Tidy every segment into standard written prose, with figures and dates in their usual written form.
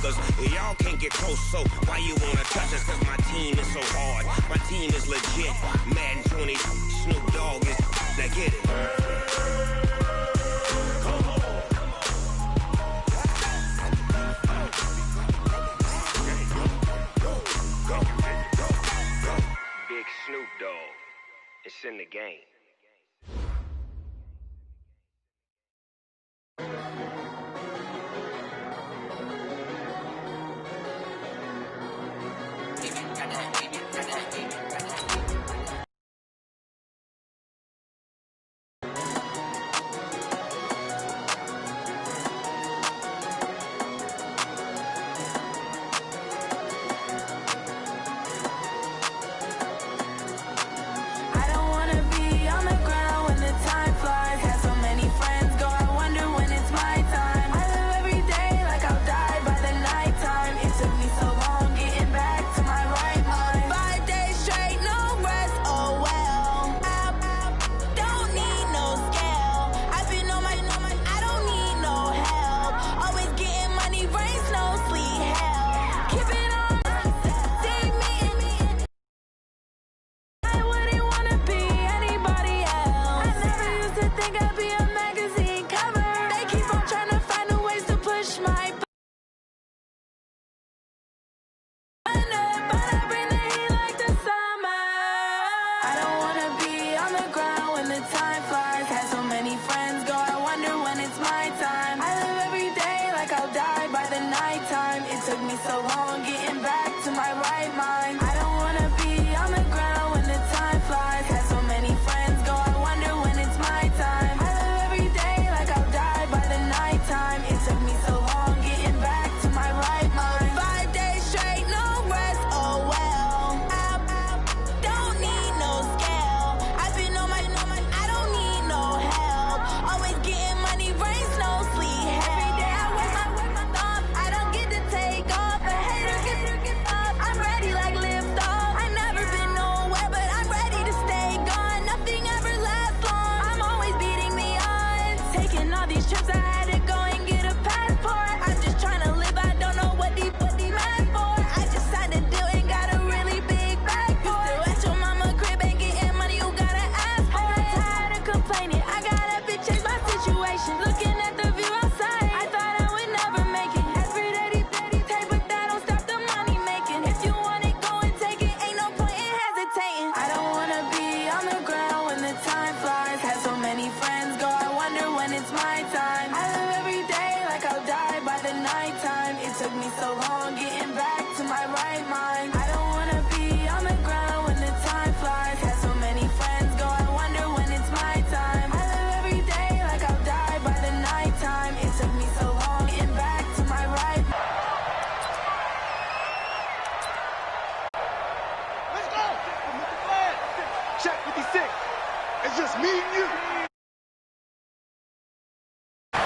niggas. Y'all can't get close, so why you wanna touch us? Cause my team is so hard. My team is legit. Madden 20, Snoop Dogg is that get it. Big Snoop Dogg. It's in the game.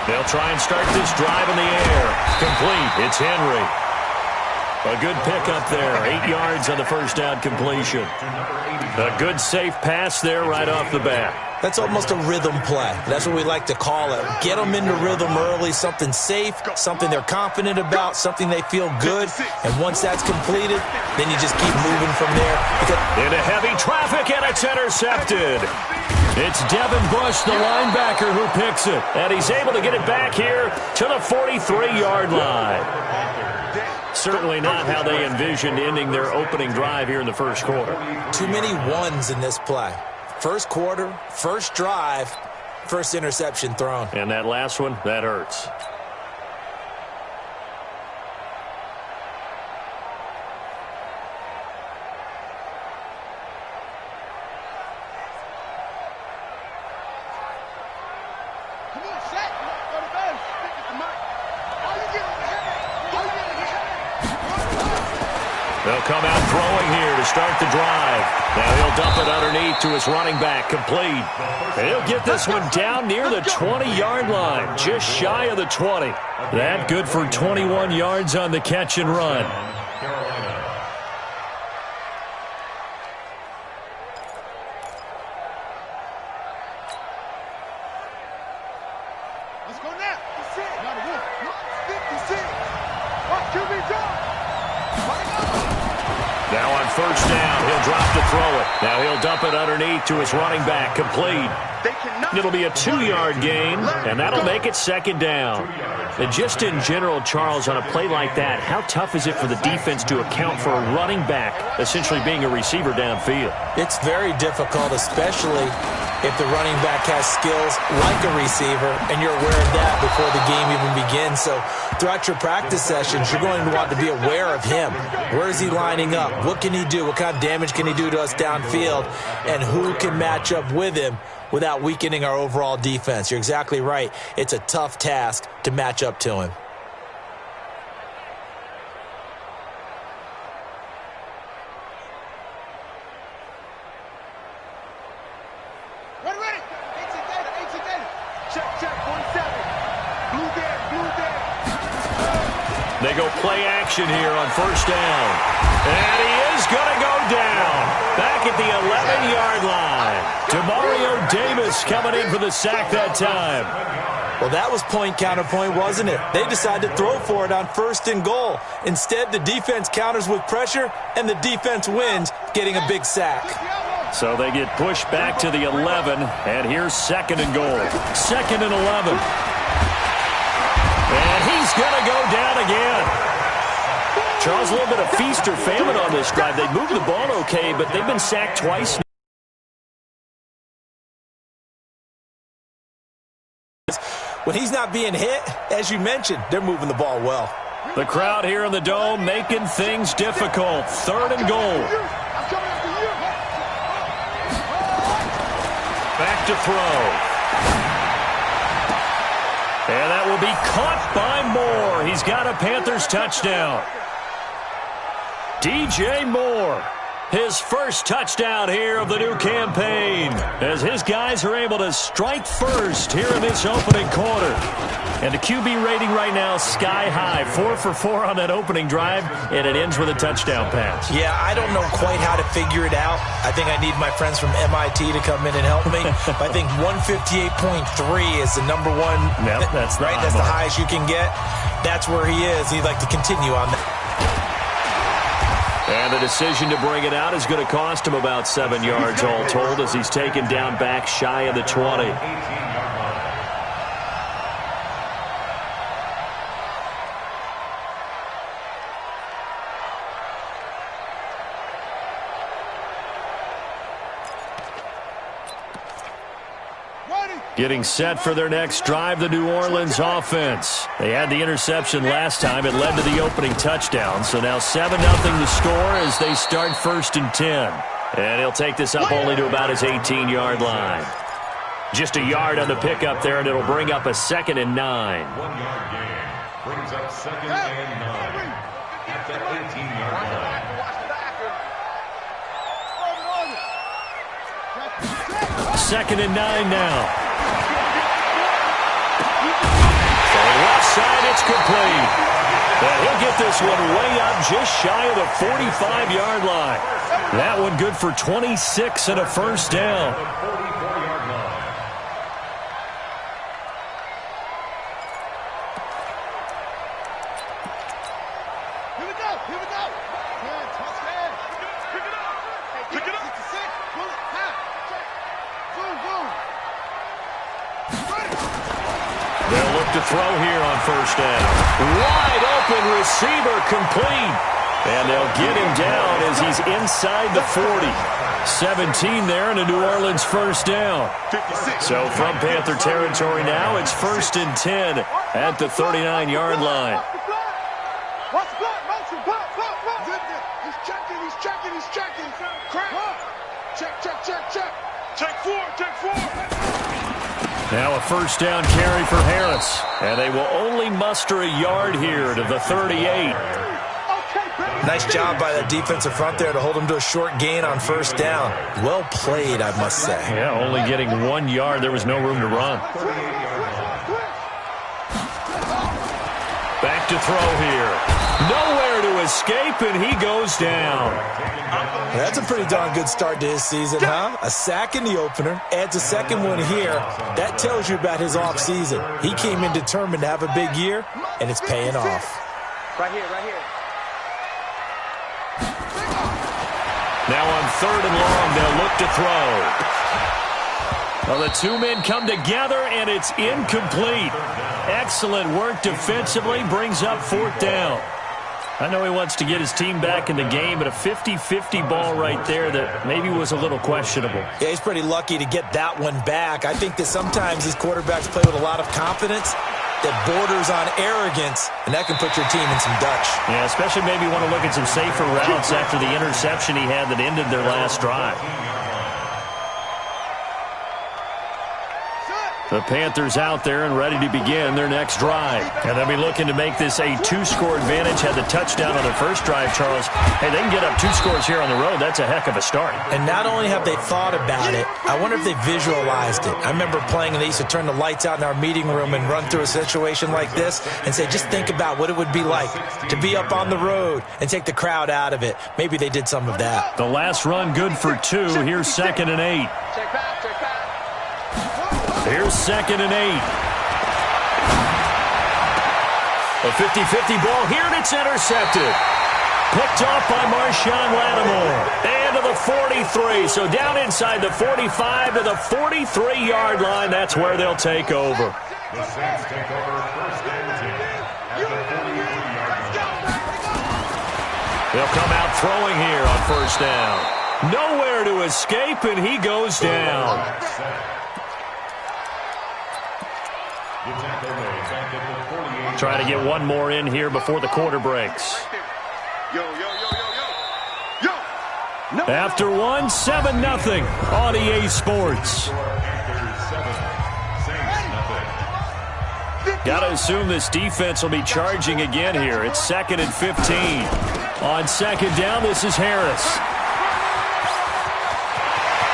They'll try and start this drive in the air. Complete. It's Henry. A good pickup there. 8 yards on the first down completion. A good safe pass there right off the bat. That's almost a rhythm play. That's what we like to call it. Get them into rhythm early, something safe, something they're confident about, something they feel good. And once that's completed, then you just keep moving from there. Into heavy traffic, and it's intercepted. It's Devin Bush, the linebacker, who picks it. And he's able to get it back here to the 43-yard line. Certainly not how they envisioned ending their opening drive here in the first quarter. Too many ones in this play. First quarter, first drive, first interception thrown. And that last one, that hurts. They'll come out throwing here to start the drive. Now he'll dump it underneath to his running back, complete. He'll get this one down near the 20-yard line, just shy of the 20. That good for 21 yards on the catch and run. Let's go now. 56. Now on first down, he'll drop to throw it. Now he'll dump it underneath to his running back, complete. It'll be a 2-yard gain, and that'll make it second down. And just in general, Charles, on a play like that, how tough is it for the defense to account for a running back essentially being a receiver downfield? It's very difficult, especially if the running back has skills like a receiver, and you're aware of that before the game even begins. So throughout your practice sessions, you're going to want to be aware of him. Where is he lining up? What can he do? What kind of damage can he do to us downfield? And who can match up with him without weakening our overall defense? You're exactly right. It's a tough task to match up to him. They go play action here on first down. And he is going to go down. Back at the 11-yard line. Demario Davis coming in for the sack that time. Well, that was point counterpoint, wasn't it? They decided to throw for it on first and goal. Instead, the defense counters with pressure, and the defense wins, getting a big sack. So they get pushed back to the 11, and here's second and goal. Second and 11. And he's going to go down again. Charles, a little bit of feast or famine on this drive. They moved the ball okay, but they've been sacked twice. When he's not being hit, as you mentioned, they're moving the ball well. The crowd here in the Dome making things difficult. Third and goal. Back to throw. And that will be caught by Moore. He's got a Panthers touchdown. DJ Moore, his first touchdown here of the new campaign, as his guys are able to strike first here in this opening quarter. And the QB rating right now sky high, 4 for 4 on that opening drive, and it ends with a touchdown pass. Yeah, I don't know quite how to figure it out. I think I need my friends from MIT to come in and help me. I think 158.3 is the number one. Yep, that's right. That's the highest you can get. That's where he is. He'd like to continue on that. And the decision to bring it out is going to cost him about 7 yards all told, as he's taken down back shy of the 20. Getting set for their next drive, the New Orleans offense. They had the interception last time. It led to the opening touchdown. So now 7-0 the score as they start first and 10. And he'll take this up only to about his 18-yard line. Just a yard on the pickup there, and it'll bring up a 2nd and 9. 1-yard gain brings up 2nd and 9 at the 18-yard line. 2nd and 9 now. Left side, it's complete. And he'll get this one way up just shy of the 45-yard line. That one good for 26 and a first down. They'll look to throw here on first down. Wide open receiver, complete. And they'll get him down as he's inside the 40. 17 there and a New Orleans first down. So from Panther territory now, it's 1st and 10 at the 39-yard line. He's checking. Check. Check 4. Now a first down carry for Harris. And they will only muster a yard here to the 38. Nice job by the defensive front there to hold him to a short gain on first down. Well played, I must say. Yeah, only getting 1 yard. There was no room to run. Back to throw here. Nowhere to escape, and he goes down. That's a pretty darn good start to his season, huh? A sack in the opener, adds a second one here. That tells you about his offseason. He came in determined to have a big year, and it's paying off. Right here, right here. Now on 3rd and long, they'll look to throw. Well, the two men come together, and it's incomplete. Excellent work defensively, brings up 4th down. I know he wants to get his team back in the game, but a 50-50 ball right there that maybe was a little questionable. Yeah, he's pretty lucky to get that one back. I think that sometimes these quarterbacks play with a lot of confidence that borders on arrogance, and that can put your team in some Dutch. Yeah, especially maybe want to look at some safer routes after the interception he had that ended their last drive. The Panthers out there and ready to begin their next drive. And they'll be looking to make this a 2-score advantage. Had the touchdown on their first drive, Charles. Hey, they can get up 2 scores here on the road. That's a heck of a start. And not only have they thought about it, I wonder if they visualized it. I remember playing, and they used to turn the lights out in our meeting room and run through a situation like this and say, just think about what it would be like to be up on the road and take the crowd out of it. Maybe they did some of that. The last run good for 2. Here's 2nd and 8. Check back, check back. Here's 2nd and 8. A 50-50 ball here, and it's intercepted. Picked off by Marshawn Lattimore. And to the 43. So down inside the 45 to the 43-yard line. That's where they'll take over. The Saints take over 1st and 10 at the 43-yard line. They'll come out throwing here on 1st down. Nowhere to escape, and he goes down. Trying to get one more in here before the quarter breaks. After one, 7-0 on EA Sports. Got to assume this defense will be charging again here. It's 2nd and 15. On 2nd down, this is Harris.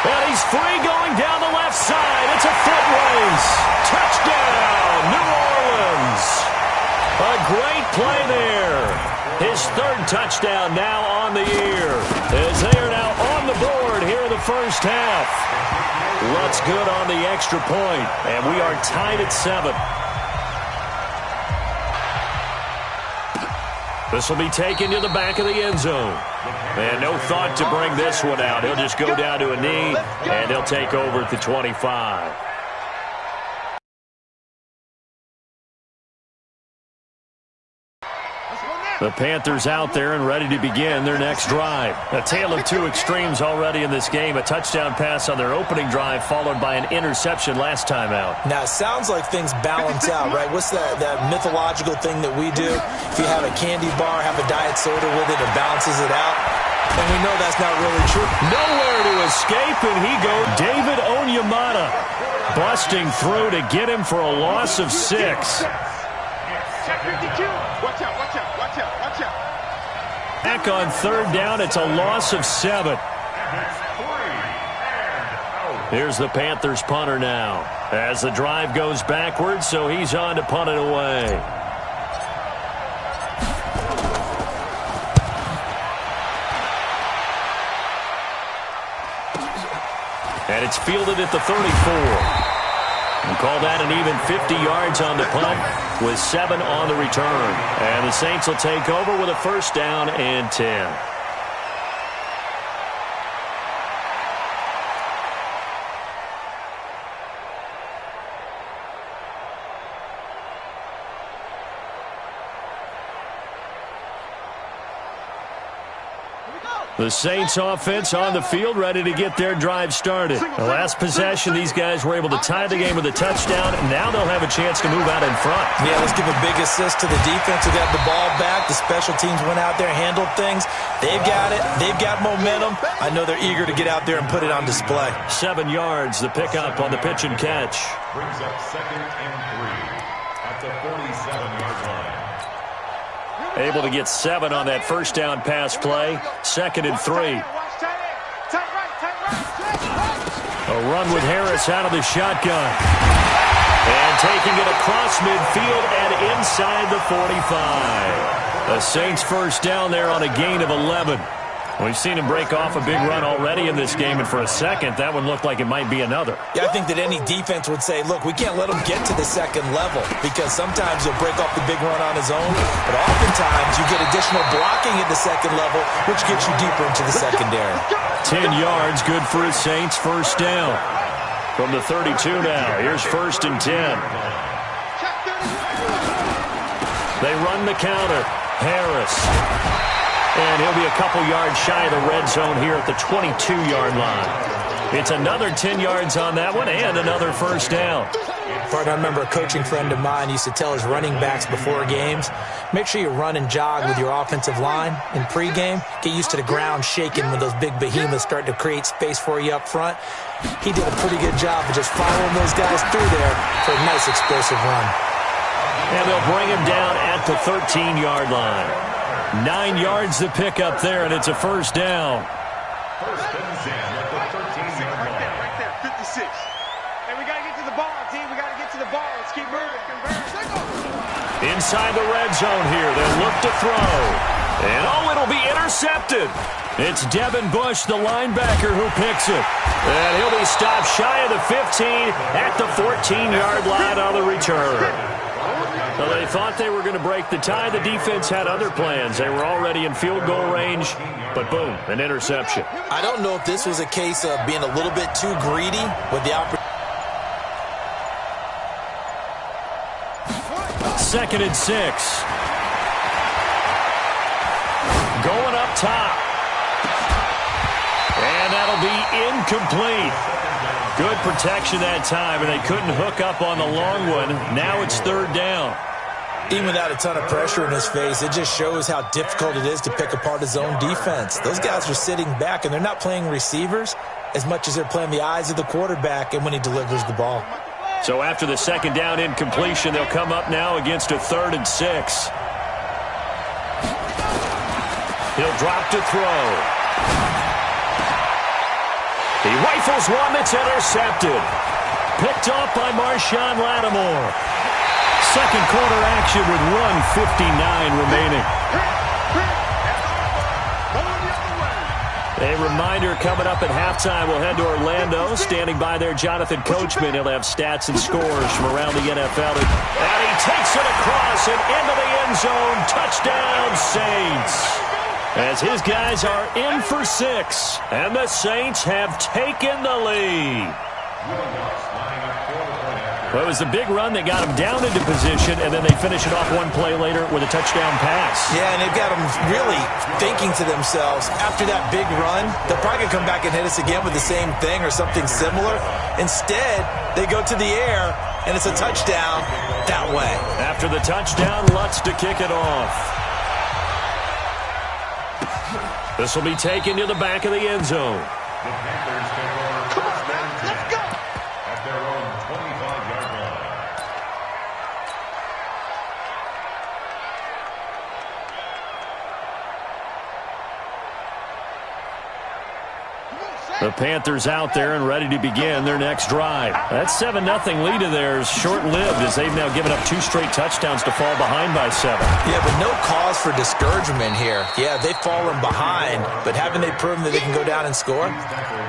And he's free going down the left side. It's a foot race. Touchdown, New Orleans. A great play there. His 3rd touchdown now on the year, as they are now on the board here in the first half. Looks good on the extra point, and we are tied at 7. This will be taken to the back of the end zone. And no thought to bring this one out. He'll just go down to a knee, and he'll take over at the 25. The Panthers out there and ready to begin their next drive. A tale of 2 extremes already in this game. A touchdown pass on their opening drive, followed by an interception last time out. Now, it sounds like things balance out, right? What's that mythological thing that we do? If you have a candy bar, have a diet soda with it, it balances it out. And we know that's not really true. Nowhere to escape, and he goes. David Onyemata busting through to get him for a loss of 6. Check 52. Watch out, watch out, watch out, watch out. Back on 3rd down, it's a loss of 7. Here's the Panthers punter now, as the drive goes backwards, so he's on to punt it away. And it's fielded at the 34. And call that an even 50 yards on the punt with 7 on the return. And the Saints will take over with a 1st down and 10. The Saints offense on the field, ready to get their drive started. The last possession, these guys were able to tie the game with a touchdown. Now they'll have a chance to move out in front. Yeah, let's give a big assist to the defense who got the ball back. The special teams went out there, handled things. They've got it. They've got momentum. I know they're eager to get out there and put it on display. 7 yards, the pickup on the pitch and catch. Brings up 2nd and 3 at the 47-yard line. Able to get 7 on that 1st down pass play. 2nd and 3. A run with Harris out of the shotgun. And taking it across midfield and inside the 45. The Saints 1st down there on a gain of 11. We've seen him break off a big run already in this game, and for a second, that one looked like it might be another. Yeah, I think that any defense would say, look, we can't let him get to the second level because sometimes he'll break off the big run on his own, but oftentimes you get additional blocking at the second level, which gets you deeper into the secondary. 10 yards, good for his Saints, first down. From the 32 now, here's 1st and 10. They run the counter. Harris. And he'll be a couple yards shy of the red zone here at the 22-yard line. It's another 10 yards on that one and another first down. Partner, I remember a coaching friend of mine used to tell his running backs before games, make sure you run and jog with your offensive line in pregame. Get used to the ground shaking when those big behemoths start to create space for you up front. He did a pretty good job of just following those guys through there for a nice explosive run. And they'll bring him down at the 13-yard line. 9 yards to pick up there, and it's a first down. First and 10 at the 13-yard line. Right there, 56. Hey, we got to get to the ball, team. We got to get to the ball. Let's keep moving. Inside the red zone here, they'll look to throw. And, it'll be intercepted. It's Devin Bush, the linebacker, who picks it. And he'll be stopped shy of the 15 at the 14-yard line on the return. So they thought they were going to break the tie. The defense had other plans. They were already in field goal range, but boom, an interception. I don't know if this was a case of being a little bit too greedy with the opportunity. 2nd and 6. Going up top. And that'll be incomplete. Good protection that time, and they couldn't hook up on the long one. Now it's 3rd down. Even without a ton of pressure in his face, it just shows how difficult it is to pick apart his own defense. Those guys are sitting back, and they're not playing receivers as much as they're playing the eyes of the quarterback and when he delivers the ball. So after the 2nd down incompletion, they'll come up now against a 3rd and 6. He'll drop to throw. He rifles one that's intercepted. Picked off by Marshawn Lattimore. Second quarter action with 1:59 remaining. A reminder coming up at halftime, we'll head to Orlando. Standing by there, Jonathan Coachman. He'll have stats and scores from around the NFL. And he takes it across and into the end zone. Touchdown, Saints. As his guys are in for 6, and the Saints have taken the lead. Well, it was a big run that got them down into position, and then they finish it off one play later with a touchdown pass. Yeah, and they've got them really thinking to themselves, after that big run, they're probably going to come back and hit us again with the same thing or something similar. Instead, they go to the air, and it's a touchdown that way. After the touchdown, Lutz to kick it off. This will be taken to the back of the end zone. The Panthers take over first and 10 at their own 25-yard line. The Panthers out there and ready to begin their next drive. That 7-0 lead of theirs short-lived as they've now given up 2 straight touchdowns to fall behind by 7. Yeah, but no cause for discouragement here. Yeah, they've fallen behind, but haven't they proven that they can go down and score?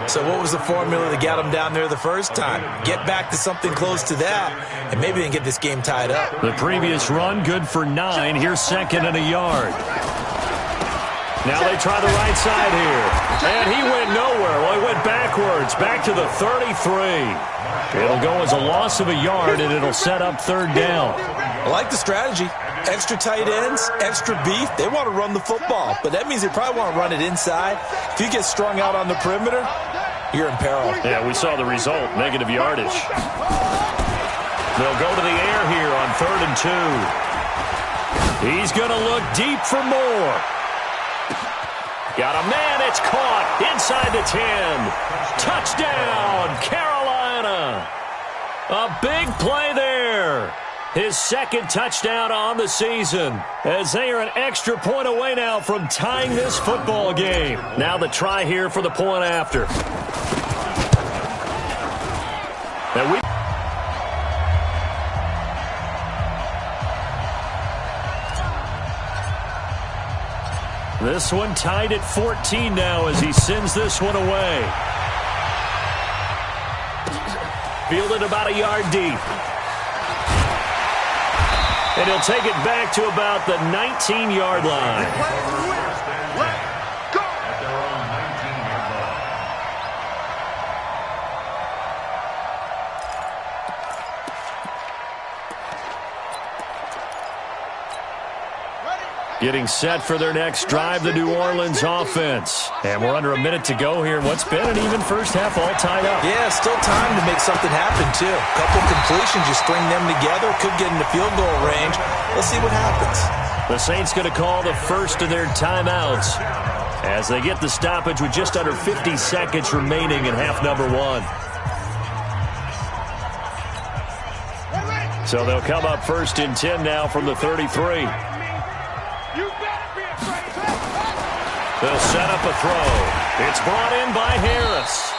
So what was the formula that got them down there the first time? Get back to something close to that, and maybe they can get this game tied up. The previous run, good for 9. Here's 2nd and a yard. Now they try the right side here. And he went nowhere. Well, he went backwards, back to the 33. It'll go as a loss of a yard, and it'll set up 3rd down. I like the strategy. Extra tight ends, extra beef. They want to run the football, but that means they probably want to run it inside. If you get strung out on the perimeter, you're in peril. Yeah, we saw the result, negative yardage. They'll go to the air here on 3rd and 2. He's going to look deep for more. Got a man, it's caught inside the 10. Touchdown, Carolina. A big play there. His 2nd touchdown on the season, as they are an extra point away now from tying this football game. Now the try here for the point after. And This one tied at 14 now as he sends this one away. Fielded about a yard deep. And he'll take it back to about the 19-yard line. Getting set for their next drive, the New Orleans offense. And we're under a minute to go here. What's been an even first half all tied up. Yeah, still time to make something happen, too. A couple completions, you string them together, could get into field goal range. Let's see what happens. The Saints going to call the first of their timeouts as they get the stoppage with just under 50 seconds remaining in half number one. So they'll come up first and 10 now from the 33. They'll set up a throw. It's brought in by Harris.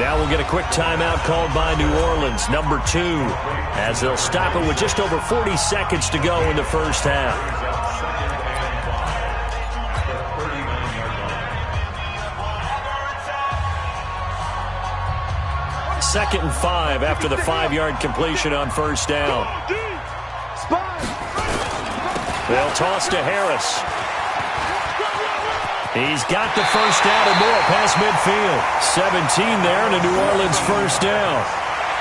Now we'll get a quick timeout called by New Orleans, number 2, as they'll stop it with just over 40 seconds to go in the first half. Second and 5 after the 5-yard completion on first down. They'll toss to Harris. He's got the first down and more past midfield. 17 there and a New Orleans first down.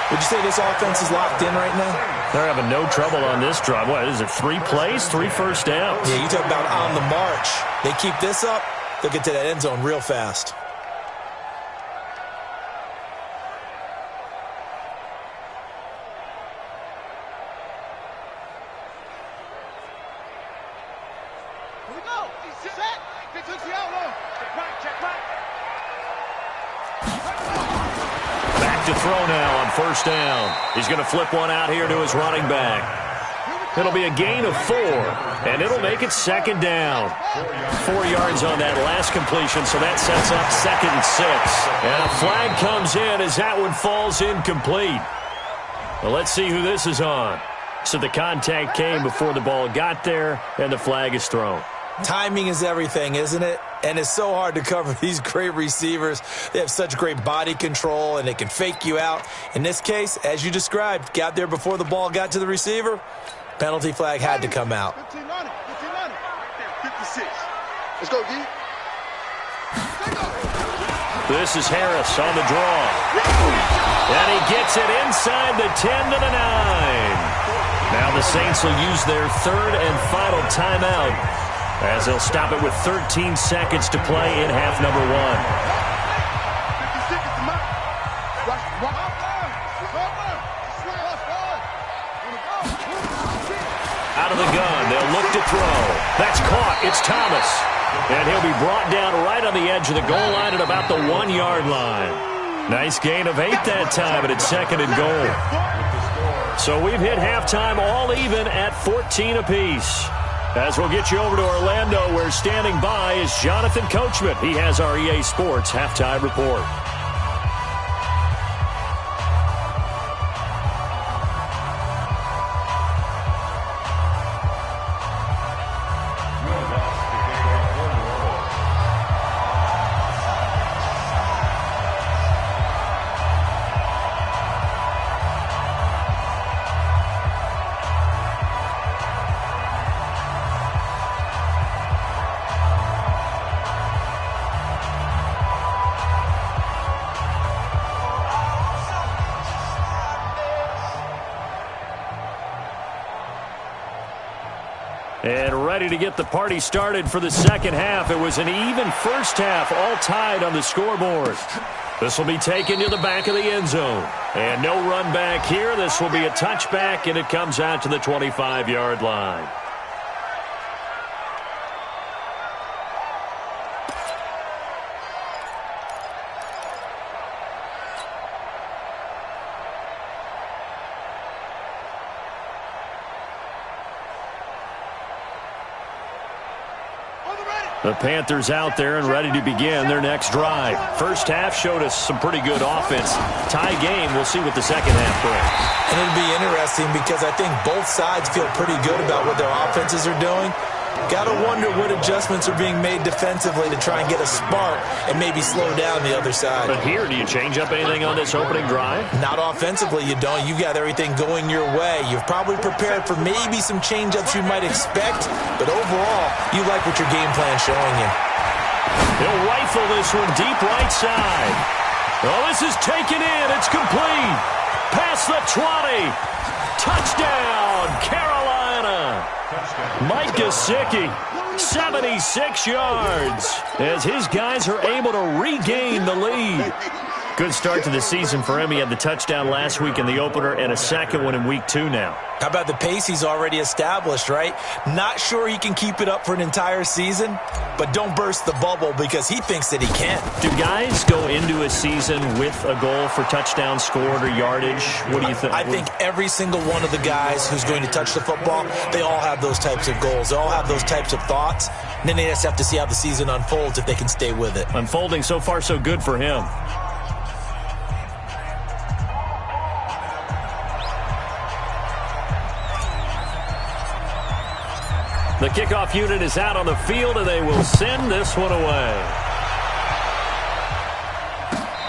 Would you say this offense is locked in right now? They're having no trouble on this drive. What is it, 3 plays, 3 first downs? Yeah, you talk about on the march. They keep this up, they'll get to that end zone real fast. Back to throw now on first down. He's going to flip one out here to his running back. It'll be a gain of 4, and it'll make it second down. 4 yards on that last completion, so that sets up second and 6. And a flag comes in as that one falls incomplete. Well, let's see who this is on. So the contact came before the ball got there, and the flag is thrown. Timing is everything, isn't it? And it's so hard to cover these great receivers. They have such great body control, and they can fake you out. In this case, as you described, got there before the ball got to the receiver. Penalty flag had to come out. 15 on it. 56. Let's go, D. This is Harris on the draw. And he gets it inside the 10 to the 9. Now the Saints will use their third and final timeout as they'll stop it with 13 seconds to play in half number 1. Out of the gun, they'll look to throw. That's caught. It's Thomas. And he'll be brought down right on the edge of the goal line at about the 1-yard line. Nice gain of 8 that time, and it's second and goal. So we've hit halftime all even at 14 apiece. As we'll get you over to Orlando, where standing by is Jonathan Coachman. He has our EA Sports halftime report. And ready to get the party started for the second half. It was an even first half, all tied on the scoreboard. This will be taken to the back of the end zone. And no run back here. This will be a touchback, and it comes out to the 25-yard line. The Panthers out there and ready to begin their next drive. First half showed us some pretty good offense. Tie game, we'll see what the second half brings. And it'll be interesting because I think both sides feel pretty good about what their offenses are doing. Got to wonder what adjustments are being made defensively to try and get a spark and maybe slow down the other side. But here, do you change up anything on this opening drive? Not offensively, you don't. You've got everything going your way. You've probably prepared for maybe some change-ups you might expect, but overall, you like what your game plan's showing you. He'll rifle this one deep right side. Oh, this is taken in. It's complete. Past the 20. Touchdown, Carolina. Mike Gesicki, 76 yards, as his guys are able to regain the lead. Good start to the season for him. He had the touchdown last week in the opener and a second one in week 2 now. How about the pace he's already established, right? Not sure he can keep it up for an entire season, but don't burst the bubble because he thinks that he can. Do guys go into a season with a goal for touchdown scored or yardage? What do you think? I think every single one of the guys who's going to touch the football, they all have those types of goals. They all have those types of thoughts. And then they just have to see how the season unfolds if they can stay with it. Unfolding so far so good for him. The kickoff unit is out on the field, and they will send this one away.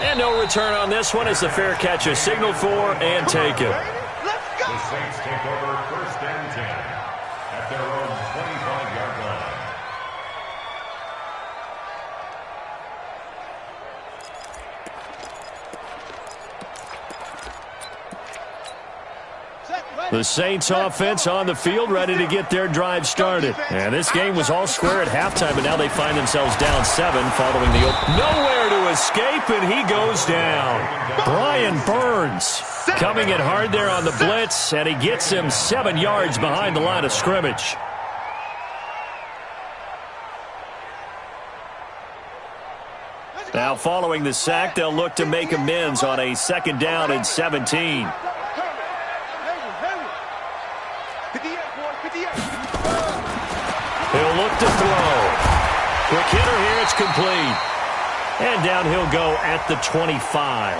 And no return on this one as the fair catch is signaled for and taken. The Saints take over 1st and 10 at their own 25-yard line. The Saints offense on the field, ready to get their drive started. And this game was all square at halftime, but now they find themselves down 7 following the open. Nowhere to escape, and he goes down. Brian Burns coming in hard there on the blitz, and he gets him 7 yards behind the line of scrimmage. Now following the sack, they'll look to make amends on a 2nd down and 17. He'll look to throw. Quick hitter here, it's complete. And down he'll go at the 25.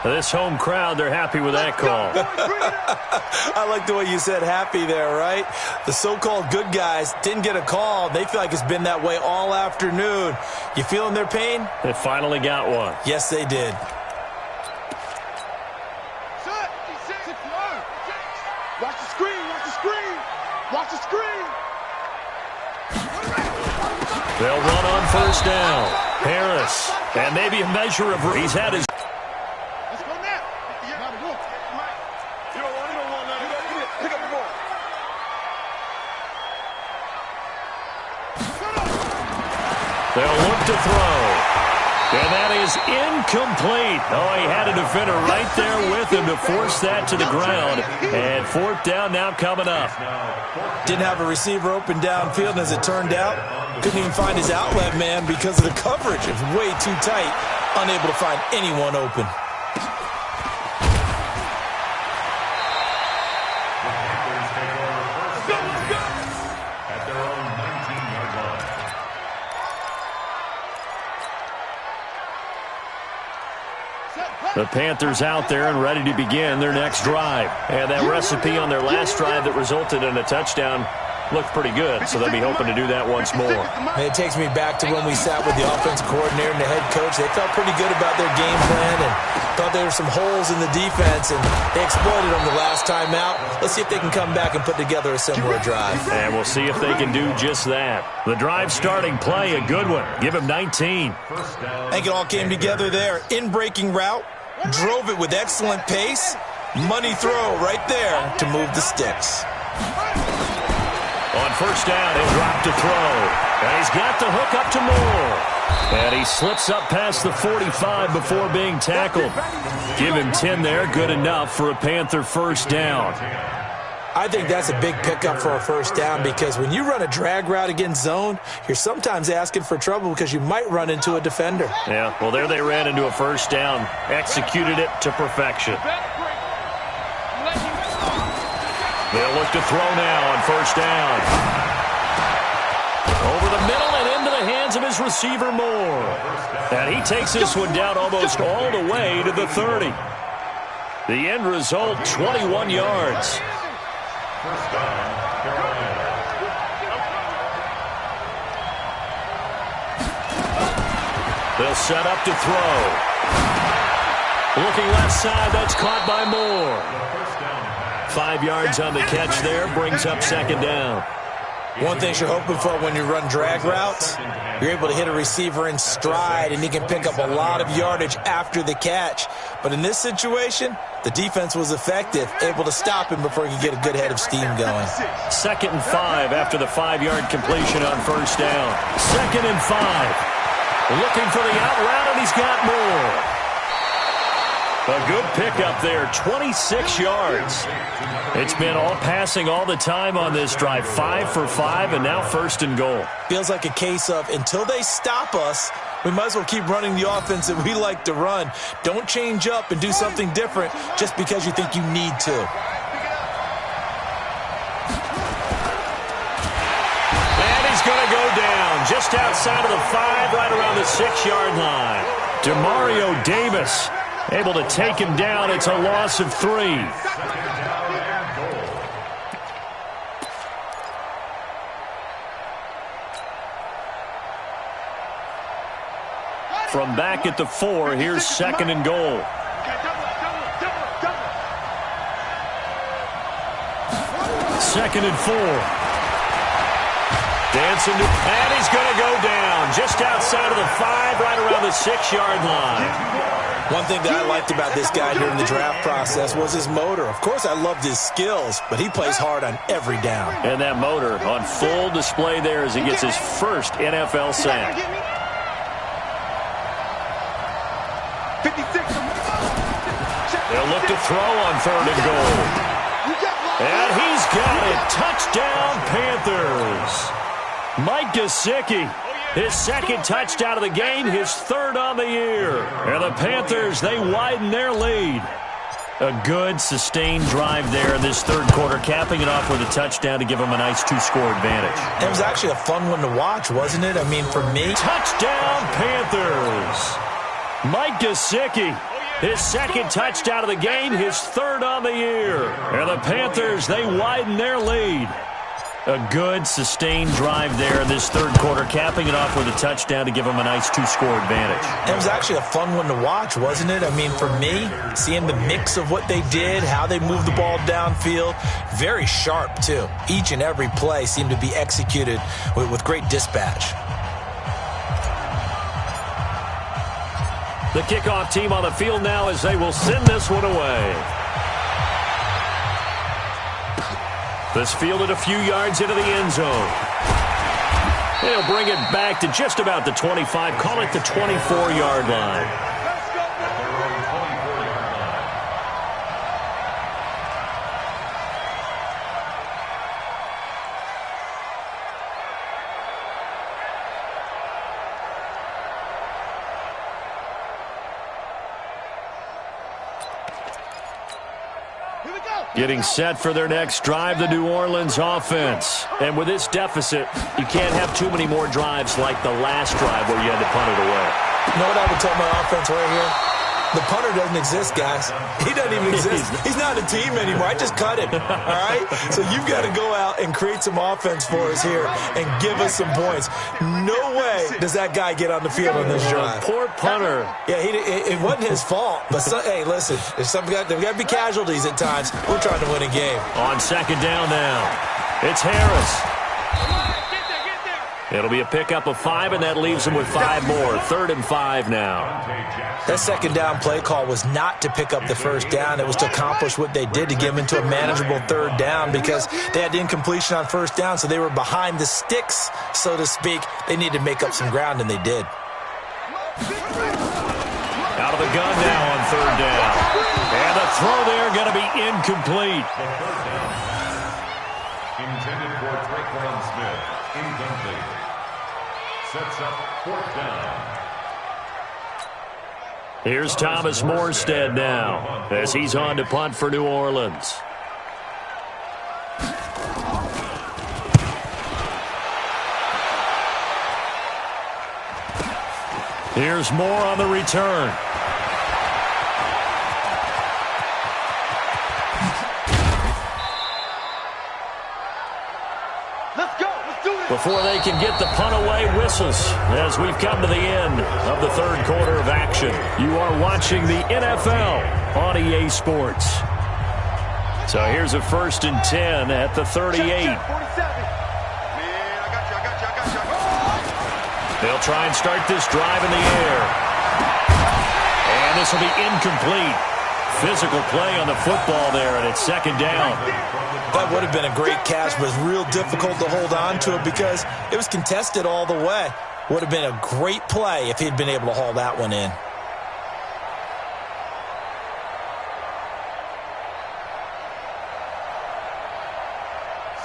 This home crowd, they're happy with that call. I like the way you said happy there, right? The so-called good guys didn't get a call. They feel like it's been that way all afternoon. You feeling their pain? They finally got one. Yes, they did. Watch the screen, watch the screen. Watch the screen. They'll run on 1st down. Harris, and maybe a measure of... He's had his... Let's go now. You don't want nothing. Pick up the ball. They'll look to throw. And that is incomplete. Oh, he had a defender right there with him to force that to the ground. And 4th down now coming up. Didn't have a receiver open downfield, and as it turned out, couldn't even find his outlet man because of the coverage. It was way too tight, unable to find anyone open. At their own 19-yard line. The Panthers out there and ready to begin their next drive. And that recipe on their last drive that resulted in a touchdown looked pretty good, so they'll be hoping to do that once more. And it takes me back to when we sat with the offensive coordinator and the head coach. They felt pretty good about their game plan and thought there were some holes in the defense, and they exploited them the last time out. Let's see if they can come back and put together a similar drive. And we'll see if they can do just that. The drive starting play, a good one. Give him 19. I think it all came together there. In-breaking route, drove it with excellent pace. Money throw right there to move the sticks. On 1st down, he'll drop to throw. And he's got the hook up to Moore. And he slips up past the 45 before being tackled. Give him 10 there, good enough for a Panther 1st down. I think that's a big pickup for a 1st down because when you run a drag route against zone, you're sometimes asking for trouble because you might run into a defender. Yeah, well, there they ran into a 1st down. Executed it to perfection. They'll look to throw now on 1st down. Over the middle and into the hands of his receiver, Moore. And he takes this one down almost all the way to the 30. The end result, 21 yards. First down, Carolina. They'll set up to throw. Looking left side, that's caught by Moore. 5 yards on the catch there, brings up second down. One thing you're hoping for when you run drag routes, you're able to hit a receiver in stride, and he can pick up a lot of yardage after the catch. But in this situation, the defense was effective, able to stop him before he could get a good head of steam going. 2nd and 5 after the 5-yard completion on first down. 2nd and 5. Looking for the out route, and he's got more. A good pickup there, 26 yards. It's been all passing all the time on this drive. 5 for 5, and now 1st and goal. Feels like a case of until they stop us, we might as well keep running the offense that we like to run. Don't change up and do something different just because you think you need to. And he's going to go down just outside of the 5, right around the 6-yard line. Demario Davis able to take him down. It's a loss of 3. From back at the 4, here's 2nd and goal. Second and 4. Dancing to, and he's going to go down just outside of the 5, right around the 6-yard line. One thing that I liked about this guy during the draft process was his motor. Of course, I loved his skills, but he plays hard on every down. And that motor on full display there as he gets his first NFL sack. 56. They'll look to throw on 3rd and goal. And he's got it. Touchdown, Panthers. Mike Gesicki. His 2nd touchdown of the game, his 3rd on the year. And the Panthers, they widen their lead. A good, sustained drive there in this 3rd quarter, capping it off with a touchdown to give them a nice 2-score advantage. It was actually a fun one to watch, wasn't it? I mean, for me. Touchdown, Panthers. Mike Gesicki. His 2nd touchdown of the game, his 3rd on the year. And the Panthers, they widen their lead. A good, sustained drive there in this 3rd quarter, capping it off with a touchdown to give them a nice 2-score advantage. It was actually a fun one to watch, wasn't it? I mean, for me, seeing the mix of what they did, how they moved the ball downfield, very sharp, too. Each and every play seemed to be executed with great dispatch. The kickoff team on the field now as they will send this one away. This fielded a few yards into the end zone. They'll bring it back to just about the 25, call it the 24-yard line. Getting set for their next drive, the New Orleans offense. And with this deficit, you can't have too many more drives like the last drive where you had to punt it away. You know what I would tell my offense right here? The punter doesn't exist, guys. He doesn't even exist. He's not a team anymore. I just cut him, all right? So you've got to go out and create some offense for us here and give us some points. No way does that guy get on the field on this drive. Poor punter. Yeah, it wasn't his fault. But, hey, listen, there's got to be casualties at times. We're trying to win a game. On 2nd down now, it's Harris. It'll be a pickup of 5, and that leaves them with 5 more. 3rd and 5 now. That 2nd down play call was not to pick up the 1st down. It was to accomplish what they did, to get them into a manageable 3rd down, because they had the incompletion on 1st down, so they were behind the sticks, so to speak. They needed to make up some ground, and they did. Out of the gun now on 3rd down. And the throw there going to be incomplete. Intended for Traquan Smith. Incomplete. Sets up 4th down. Here's Thomas Morstead now as he's on to punt for New Orleans. Here's Moore on the return. before they can get the punt away whistles as we've come to the end of the third quarter of action. You are watching the NFL on EA Sports. So here's a 1st and 10 at the 38. They'll try and start this drive in the air. And this will be incomplete. Physical play on the football there, and it's 2nd down. That would have been a great catch, but it was real difficult to hold on to it because it was contested all the way. Would have been a great play if he'd been able to haul that one in.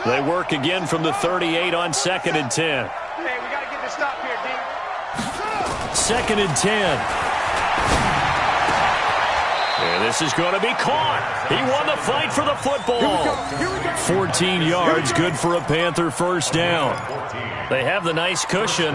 They work again from the 38 on 2nd and 10. Hey, we got to get this stop here, D. 2nd and 10. And this is going to be caught. He won the fight for the football. 14 yards, good for a Panther first down. They have the nice cushion.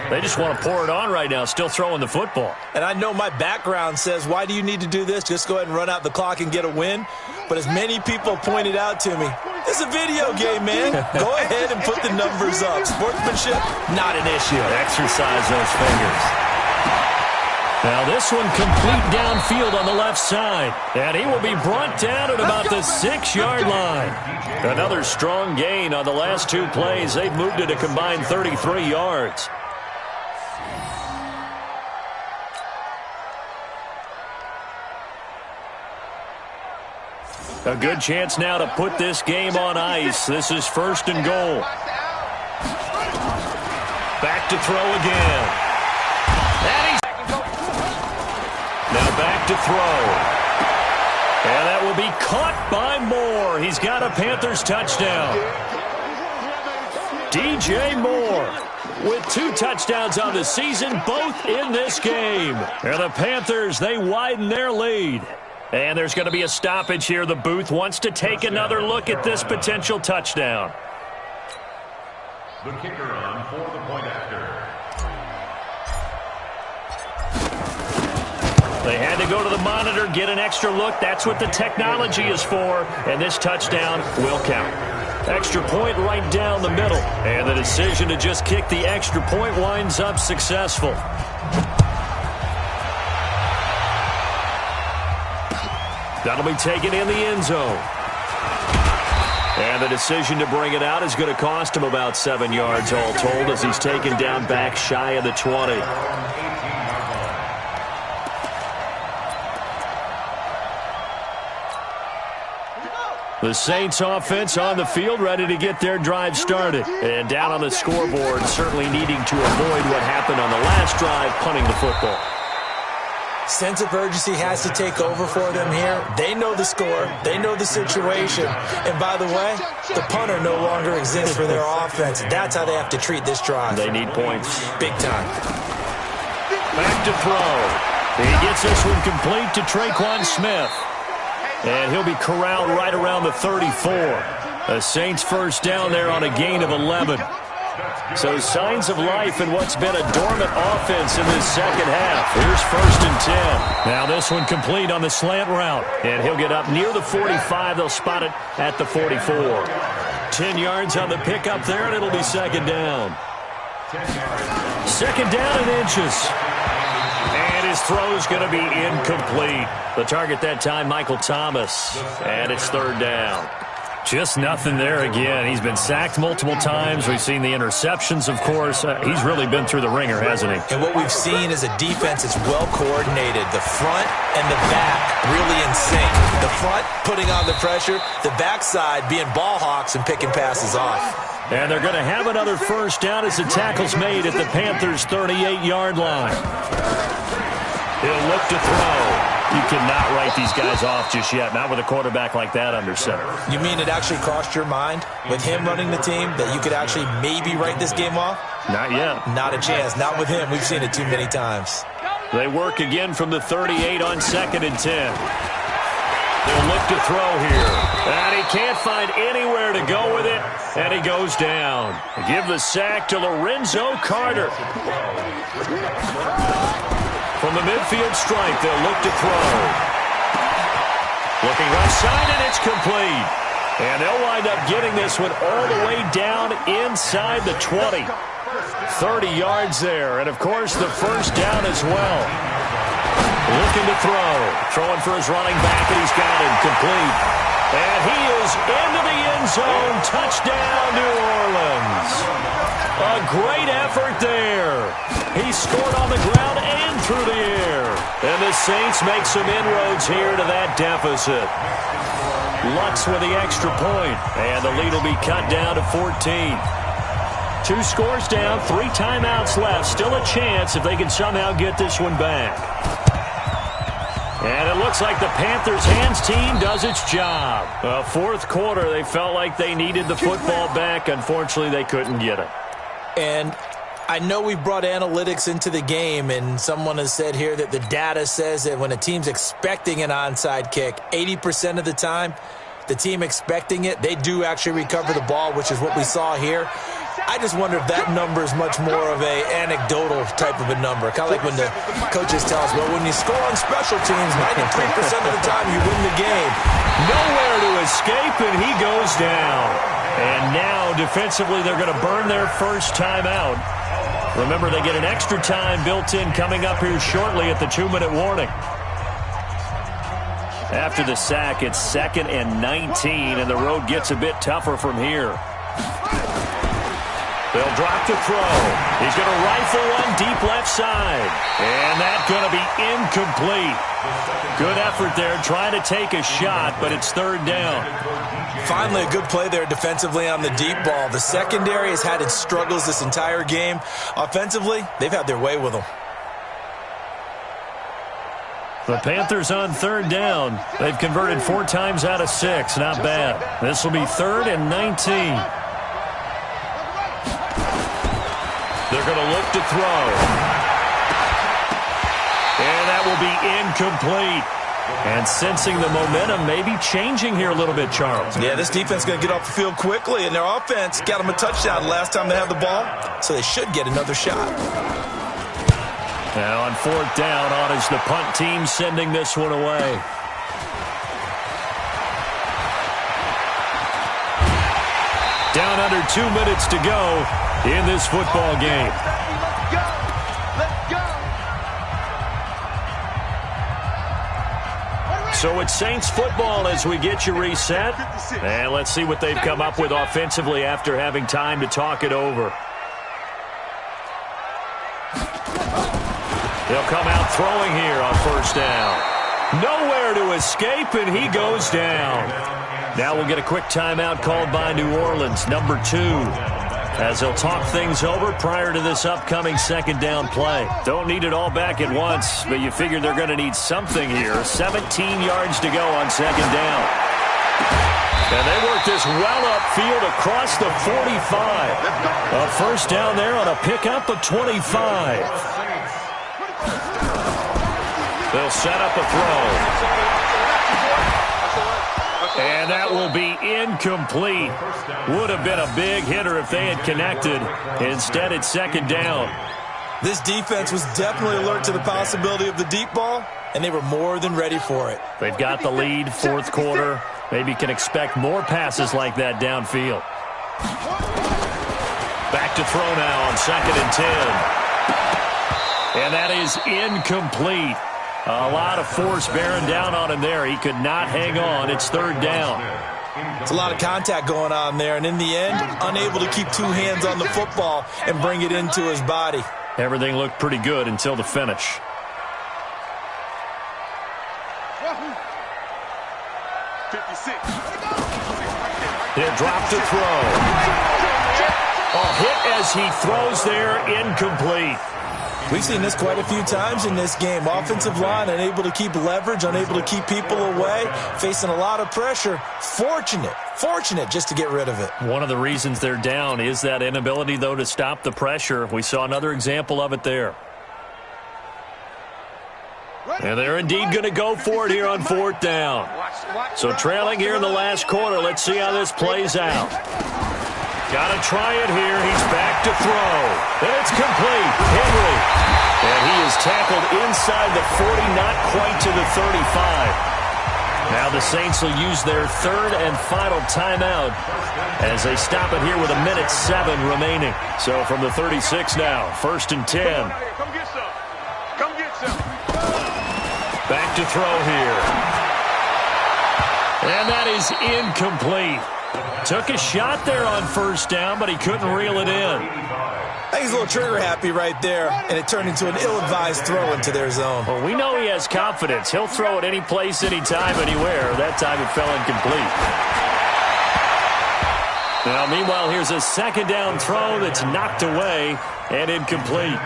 They just want to pour it on right now, still throwing the football. And I know my background says, why do you need to do this? Just go ahead and run out the clock and get a win. But as many people pointed out to me, it's a video game, man. Go ahead and put the numbers up. Sportsmanship, not an issue. Exercise those fingers. Now this one complete downfield on the left side. And he will be brought down at about the 6-yard line. Another strong gain on the last 2 plays. They've moved it a combined 33 yards. A good chance now to put this game on ice. This is 1st and goal. Back to throw again. And he's now back to throw. And that will be caught by Moore. He's got a Panthers touchdown. DJ Moore with 2 touchdowns on the season, both in this game. And the Panthers, they widen their lead. And there's going to be a stoppage here. The booth wants to take another look at this potential touchdown. The kicker on for the point after. They had to go to the monitor, get an extra look. That's what the technology is for. And this touchdown will count. Extra point right down the middle. And the decision to just kick the extra point winds up successful. That'll be taken in the end zone. And the decision to bring it out is going to cost him about 7 yards all told as he's taken down back shy of the 20. The Saints offense on the field, ready to get their drive started. And down on the scoreboard, certainly needing to avoid what happened on the last drive, punting the football. Sense of urgency has to take over for them here. They know the score. They know the situation. And by the way, the punter no longer exists for their offense. That's how they have to treat this drive. They need points. Big time. Back to throw. He gets this one complete to Traquan Smith. And he'll be corralled right around the 34. The Saints first down there on a gain of 11. So signs of life in what's been a dormant offense in this second half. Here's 1st and 10. Now this one complete on the slant route. And he'll get up near the 45. They'll spot it at the 44. 10 yards on the pickup there, and it'll be 2nd down. 2nd down and inches. And his throw's going to be incomplete. The target that time, Michael Thomas. And it's 3rd down. Just nothing there again. He's been sacked multiple times. We've seen the interceptions, of course. He's really been through the ringer, hasn't he? And what we've seen is a defense that's well coordinated. The front and the back really in sync. The front putting on the pressure. The backside being ball hawks and picking passes off. And they're going to have another first down as the tackle's made at the Panthers' 38-yard line. He'll look to throw. You cannot write these guys off just yet, not with a quarterback like that under center. You mean it actually crossed your mind with him running the team that you could actually maybe write this game off? Not yet. Not a chance. Not with him. We've seen it too many times. They work again from the 38 on 2nd and 10. They'll look to throw here. And he can't find anywhere to go with it, and he goes down. Give the sack to Lorenzo Carter. From the midfield stripe, they'll look to throw. Looking right side, and it's complete. And they'll wind up getting this one all the way down inside the 20. 30 yards there, and of course the first down as well. Looking to throw. Throwing for his running back, and he's got it complete. And he is into the end zone. Touchdown, New Orleans. A great effort there. He scored on the ground and through the air. And the Saints make some inroads here to that deficit. Lutz with the extra point, and the lead will be cut down to 14. 2 scores down, 3 timeouts left. Still a chance if they can somehow get this one back. And it looks like the Panthers' hands team does its job. Fourth quarter, they felt like they needed the football back. Unfortunately, they couldn't get it. And I know we brought analytics into the game, and someone has said here that the data says that when a team's expecting an onside kick, 80% of the time, the team expecting it, they do actually recover the ball, which is what we saw here. I just wonder if that number is much more of a anecdotal type of a number. Kind of like when the coaches tell us, well, when you score on special teams, 93% of the time you win the game. Nowhere to escape, and he goes down. And now, defensively, they're going to burn their first timeout. Remember, they get an extra time built in coming up here shortly at the 2-minute warning. After the sack, it's 2nd and 19, and the road gets a bit tougher from here. They'll drop to throw. He's going to rifle one deep left side. And that's going to be incomplete. Good effort there trying to take a shot, but it's 3rd down. Finally, a good play there defensively on the deep ball. The secondary has had its struggles this entire game. Offensively, they've had their way with them. The Panthers on 3rd down. They've converted 4 times out of 6. Not bad. This will be 3rd and 19. They're going to look to throw. And that will be incomplete. And sensing the momentum may be changing here a little bit, Charles. Yeah, this defense is going to get off the field quickly, and their offense got them a touchdown last time they had the ball, so they should get another shot. Now on 4th down, on is the punt team sending this one away. Down under 2 minutes to go in this football game. Let's go. So it's Saints football as we get you reset. And let's see what they've come up with offensively after having time to talk it over. They'll come out throwing here on 1st down. Nowhere to escape, and he goes down. Now we'll get a quick timeout called by New Orleans, number 2, as they'll talk things over prior to this upcoming 2nd down play. Don't need it all back at once, but you figure they're going to need something here. 17 yards to go on 2nd down. And they work this well upfield across the 45. A 1st down there on a pickup of 25. They'll set up a throw. And that will be incomplete. Would have been a big hitter if they had connected. Instead, it's 2nd down. This defense was definitely alert to the possibility of the deep ball, and they were more than ready for it. They've got the lead, 4th quarter. Maybe can expect more passes like that downfield. Back to throw now on 2nd and 10. And that is incomplete. A lot of force bearing down on him there. He could not hang on. It's 3rd down. It's a lot of contact going on there, and in the end, unable to keep 2 hands on the football and bring it into his body. Everything looked pretty good until the finish. He'll drop to throw. A hit as he throws there, incomplete. We've seen this quite a few times in this game. Offensive line unable to keep leverage, unable to keep people away, facing a lot of pressure. Fortunate just to get rid of it. One of the reasons they're down is that inability, though, to stop the pressure. We saw another example of it there. And they're indeed going to go for it here on 4th down. So trailing here in the last quarter. Let's see how this plays out. Got to try it here. He's back to throw. And it's complete. Henry. And he is tackled inside the 40, not quite to the 35. Now the Saints will use their third and final timeout as they stop it here with 1:07 remaining. So from the 36 now, 1st and 10. Come get some. Come get some. Back to throw here. And that is incomplete. Took a shot there on 1st down, but he couldn't reel it in. I think he's a little trigger happy right there, and it turned into an ill-advised throw into their zone. Well, we know he has confidence. He'll throw it any place, anytime, anywhere. That time it fell incomplete. Now, meanwhile, here's a 2nd down throw that's knocked away and incomplete.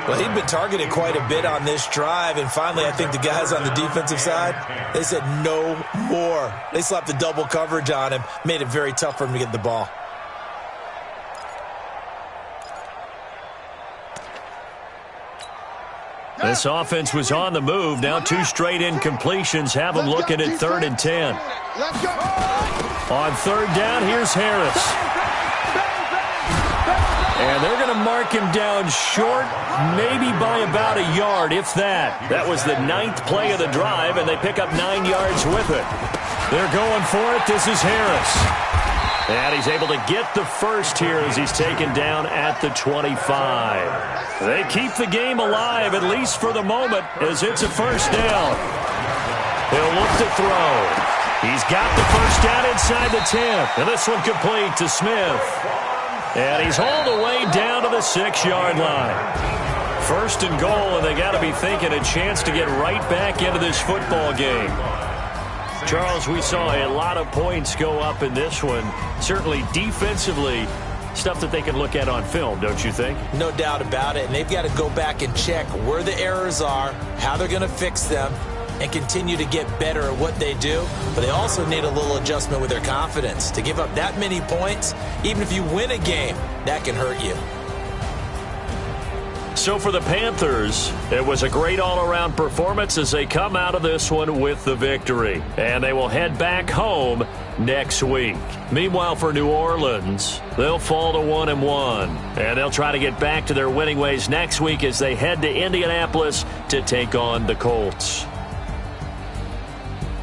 Well, he'd been targeted quite a bit on this drive, and finally I think the guys on the defensive side, they said no more. They slapped the double coverage on him, made it very tough for him to get the ball. This offense was on the move. Now 2 straight incompletions have them looking at 3rd and 10. Let's go. On 3rd down, here's Harris. And they're going to mark him down short, maybe by about a yard, if that. That was the 9th play of the drive, and they pick up 9 yards with it. They're going for it. This is Harris. And he's able to get the first here as he's taken down at the 25. They keep the game alive, at least for the moment, as it's a 1st down. He'll look to throw. He's got the 1st down inside the 10. And this one complete to Smith. And he's all the way down to the 6-yard line. 1st and goal, and they got to be thinking a chance to get right back into this football game. Charles, we saw a lot of points go up in this one. Certainly defensively, stuff that they can look at on film, don't you think? No doubt about it, and they've got to go back and check where the errors are, how they're going to fix them, and continue to get better at what they do. But they also need a little adjustment with their confidence. To give up that many points, even if you win a game, that can hurt you. So for the Panthers, it was a great all-around performance as they come out of this one with the victory. And they will head back home next week. Meanwhile, for New Orleans, they'll fall to 1-1. And they'll try to get back to their winning ways next week as they head to Indianapolis to take on the Colts.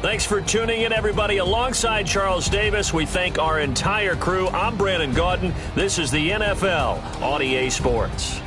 Thanks for tuning in, everybody. Alongside Charles Davis, we thank our entire crew. I'm Brandon Gaudin. This is the NFL on EA Sports.